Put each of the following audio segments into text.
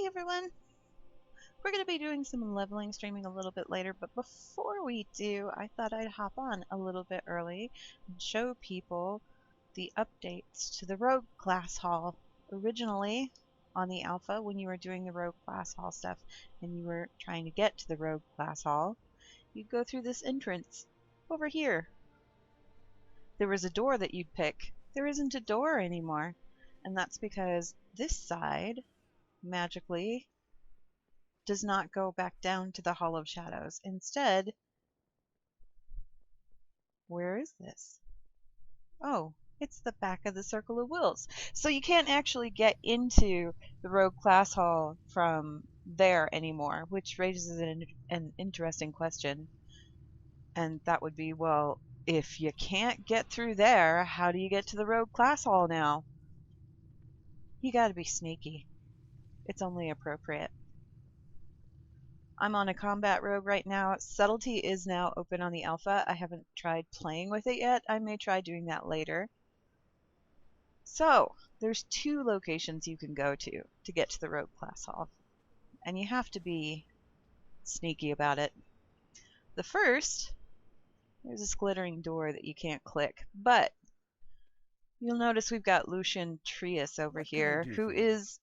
everyone! We're going to be doing some leveling streaming a little bit later, but before we do, I thought I'd hop on a little bit early and show people the updates to the Rogue Class Hall. Originally, on the Alpha, when you were doing the Rogue Class Hall stuff and you were trying to get to the Rogue Class Hall, you'd go through this entrance over here. There was a door that you'd pick. There isn't a door anymore, and that's because this side magically does not go back down to the Hall of Shadows. Instead, where is this? Oh, it's the back of the Circle of Wills. So you can't actually get into the Rogue Class Hall from there anymore, which raises an interesting question. And that would be, well, if you can't get through there, how do you get to the Rogue Class Hall now? You gotta be sneaky. It's only appropriate. I'm on a combat rogue right now. Subtlety is now open on the alpha. I haven't tried playing with it yet. I may try doing that later. So, there's two locations you can go to get to the Rogue Class Hall. And you have to be sneaky about it. The first, there's this glittering door that you can't click. But, you'll notice we've got Lucian Trius over here, who is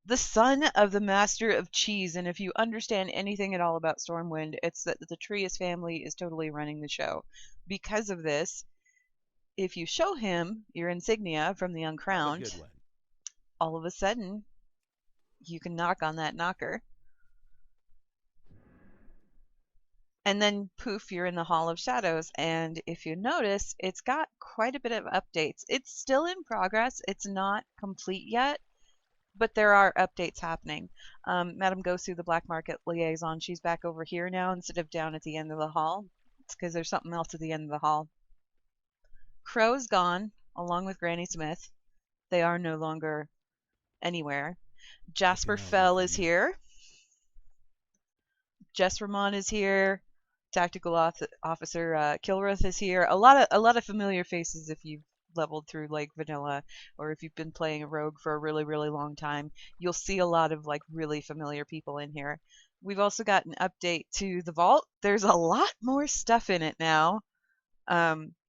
the son of the Master of Cheese, and if you understand anything at all about Stormwind, it's that the Trius family is totally running the show. Because of this, if you show him your insignia from the Uncrowned, all of a sudden, you can knock on that knocker. And then, poof, you're in the Hall of Shadows, and if you notice, it's got quite a bit of updates. It's still in progress, it's not complete yet, but there are updates happening. Madame Gosu, the Black Market Liaison, she's back over here now instead of down at the end of the hall. It's because there's something else at the end of the hall. Crow's gone, along with Granny Smith. They are no longer anywhere. Jasper Fell is here. Jess Ramon is here. Tactical Officer Kilrath is here. A lot of familiar faces if you've leveled through like vanilla, or if you've been playing a rogue for a really long time, you'll see a lot of like really familiar people in here. We've also got an update to the vault. There's a lot more stuff in it now.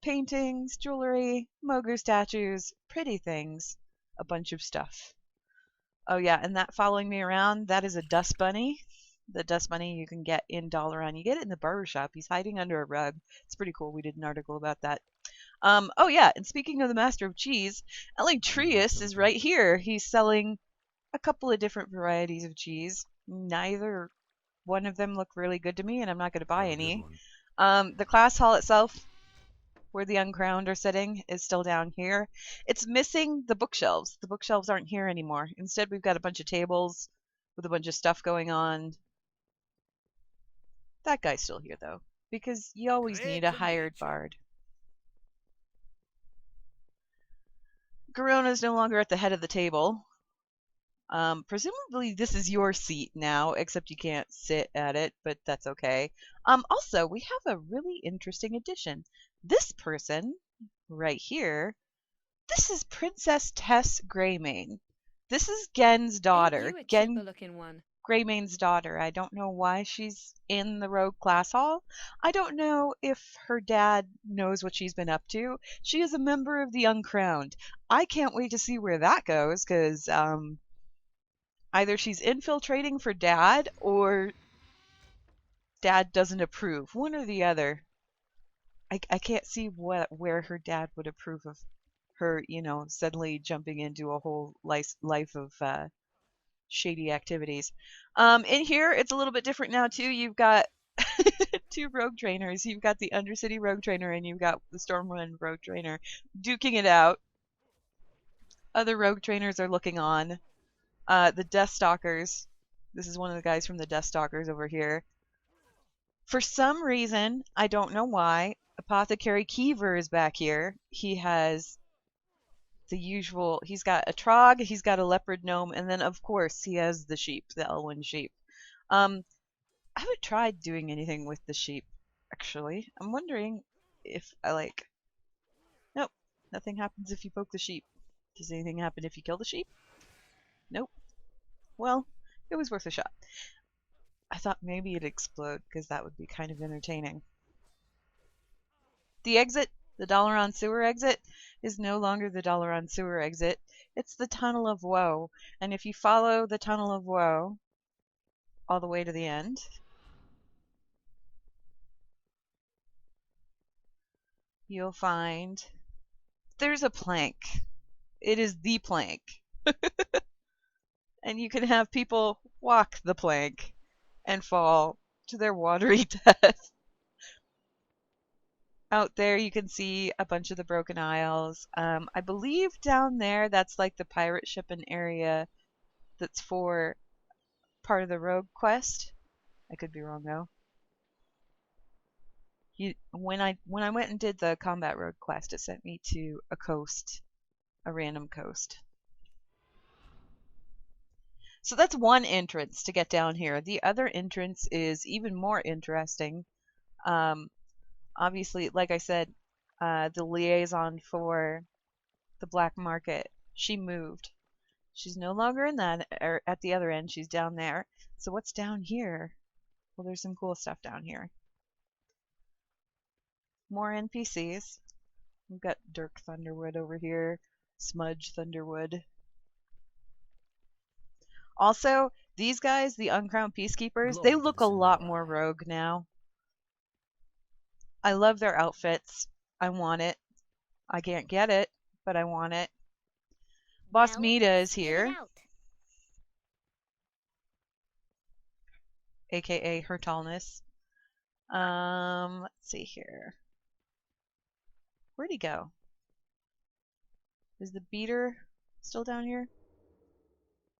Paintings, jewelry, Mogu statues, pretty things, a bunch of stuff. Oh yeah, and that following me around, that is a dust bunny. The dust bunny you can get in Dalaran. You get it in the barber shop. He's hiding under a rug. It's pretty cool. We did an article about that. Oh yeah, and speaking of the Master of Cheese, Trius is right here. He's selling a couple of different varieties of cheese. Neither one of them look really good to me, and I'm not going to buy any. The class hall itself, where the Uncrowned are sitting, is still down here. It's missing the bookshelves. The bookshelves aren't here anymore. Instead, we've got a bunch of tables with a bunch of stuff going on. That guy's still here, though, because you always need a hired bard. Garona's no longer at the head of the table. Presumably this is your seat now, except you can't sit at it, but that's okay. Also, we have a really interesting addition. This person, right here, this is Princess Tess Greymane. This is Gen's daughter. Gen Greymane's daughter. I don't know why she's in the Rogue Class Hall. I don't know if her dad knows what she's been up to. She is a member of the Uncrowned. I can't wait to see where that goes, because either she's infiltrating for Dad, or Dad doesn't approve. One or the other. I can't see where her dad would approve of her, suddenly jumping into a whole life of shady activities. In here, it's a little bit different now, too. You've got two rogue trainers. You've got the Undercity rogue trainer, and you've got the Stormwind rogue trainer duking it out. Other rogue trainers are looking on. The Deathstalkers. This is one of the guys from the Deathstalkers over here. For some reason, I don't know why, Apothecary Kiever is back here. He has the usual, he's got a Trog, he's got a Leopard Gnome, and then of course he has the sheep, the Elwyn sheep. I haven't tried doing anything with the sheep, actually. I'm wondering if nope, nothing happens if you poke the sheep. Does anything happen if you kill the sheep? Nope. Well, It was worth a shot. I thought maybe it'd explode because that would be kind of entertaining. The exit, the Dalaran sewer exit, is no longer the Dalaran sewer exit. It's the Tunnel of Woe. And if you follow the Tunnel of Woe all the way to the end, you'll find there's a plank. It is the plank. And you can have people walk the plank and fall to their watery death. Out there you can see a bunch of the Broken Isles. I believe down there that's like the pirate ship and area that's for part of the rogue quest. I could be wrong though. When I went and did the combat rogue quest, it sent me to a coast, a random coast. So that's one entrance to get down here. The other entrance is even more interesting. Obviously, like I said, the liaison for the black market, she moved. She's no longer in that, or at the other end. She's down there. So what's down here? Well, there's some cool stuff down here. More NPCs. We've got Dirk Thunderwood over here, Smudge Thunderwood. Also, these guys, the Uncrowned Peacekeepers, they look a lot more rogue now. I love their outfits. I want it. I can't get it, but I want it. Boss Mita is here, aka Her Tallness. Let's see here. Where'd he go? Is the beater still down here?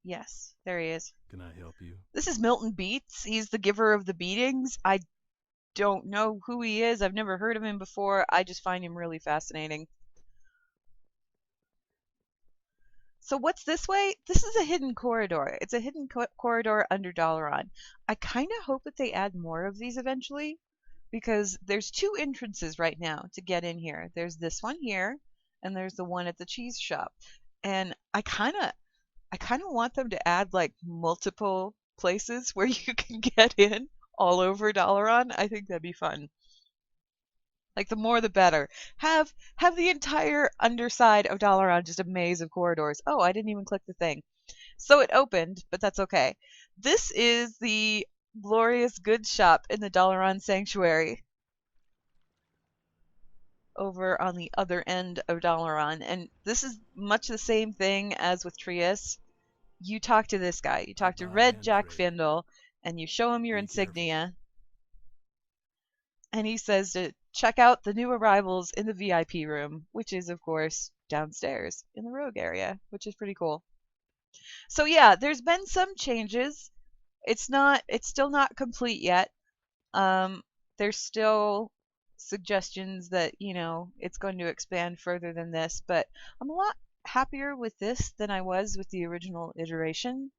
Yes, there he is. Can I help you? This is Milton Beats. He's the giver of the beatings. I don't know who he is. I've never heard of him before. I just find him really fascinating. So what's this way? This is a hidden corridor. It's a hidden corridor under Dalaran. I kind of hope that they add more of these eventually, because there's two entrances right now to get in here. There's this one here, and there's the one at the cheese shop. And I kind of want them to add like multiple places where you can get in all over Dalaran. I think that'd be fun. Like the more the better. Have the entire underside of Dalaran just a maze of corridors. Oh, I didn't even click the thing. So it opened, but that's okay. This is the glorious goods shop in the Dalaran Sanctuary. Over on the other end of Dalaran. And this is much the same thing as with Trius. You talk to this guy. You talk to Red Jack Findle, and you show him your insignia. And he says to check out the new arrivals in the VIP room, which is, of course, downstairs in the rogue area, which is pretty cool. So yeah, there's been some changes. It's still not complete yet. There's still suggestions that, you know, it's going to expand further than this, but I'm a lot happier with this than I was with the original iteration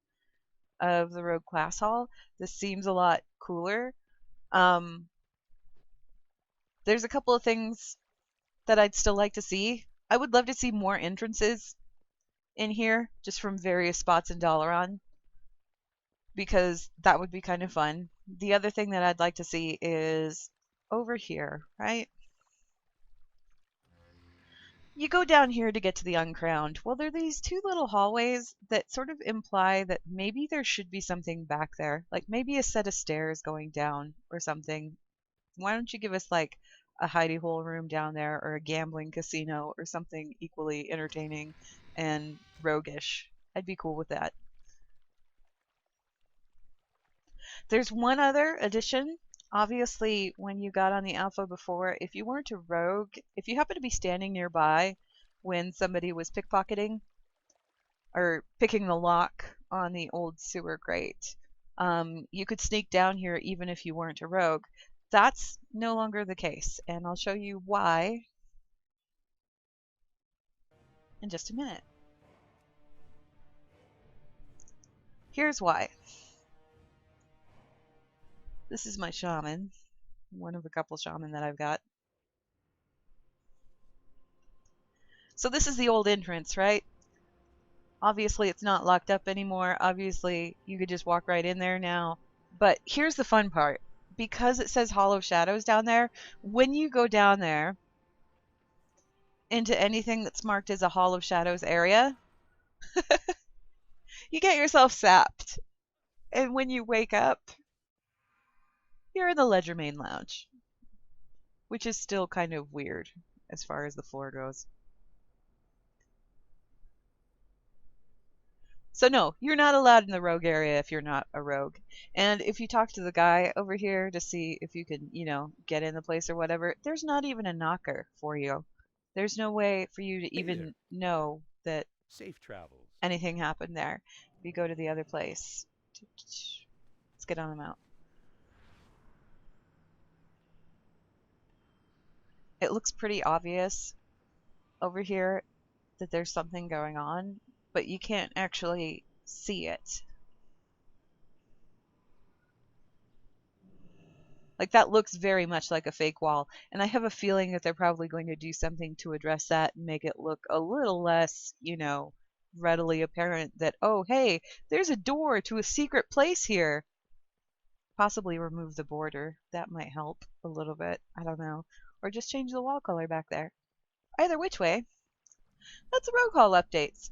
of the Rogue Class Hall. This seems a lot cooler. There's a couple of things that I'd still like to see. I would love to see more entrances in here, just from various spots in Dalaran, because that would be kind of fun. The other thing that I'd like to see is over here, right? You go down here to get to the Uncrowned. Well, there are these two little hallways that sort of imply that maybe there should be something back there, like maybe a set of stairs going down or something. Why don't you give us like a hidey hole room down there, or a gambling casino, or something equally entertaining and roguish? I'd be cool with that. There's one other addition. Obviously, when you got on the alpha before, if you weren't a rogue, if you happened to be standing nearby when somebody was pickpocketing or picking the lock on the old sewer grate, you could sneak down here even if you weren't a rogue. That's no longer the case, and I'll show you why in just a minute. Here's why. This is my shaman, one of a couple shaman that I've got. So this is the old entrance, right? Obviously, it's not locked up anymore. Obviously, you could just walk right in there now. But here's the fun part. Because it says Hollow Shadows down there, when you go down there into anything that's marked as a Hollow Shadows area, you get yourself sapped. And when you wake up, you're in the Ledger Main Lounge, which is still kind of weird as far as the floor goes. So no, you're not allowed in the rogue area if you're not a rogue. And if you talk to the guy over here to see if you can, get in the place or whatever, there's not even a knocker for you. There's no way for you to Hey there. even know that Safe travels. anything happened there. If you go to the other place. Let's get on them out. It looks pretty obvious over here that there's something going on, but you can't actually see it. Like that looks very much like a fake wall, and I have a feeling that they're probably going to do something to address that and make it look a little less, readily apparent that, oh, hey, there's a door to a secret place here. Possibly remove the border. That might help a little bit. I don't know. Or just change the wall color back there. Either which way, that's the rogue hall updates.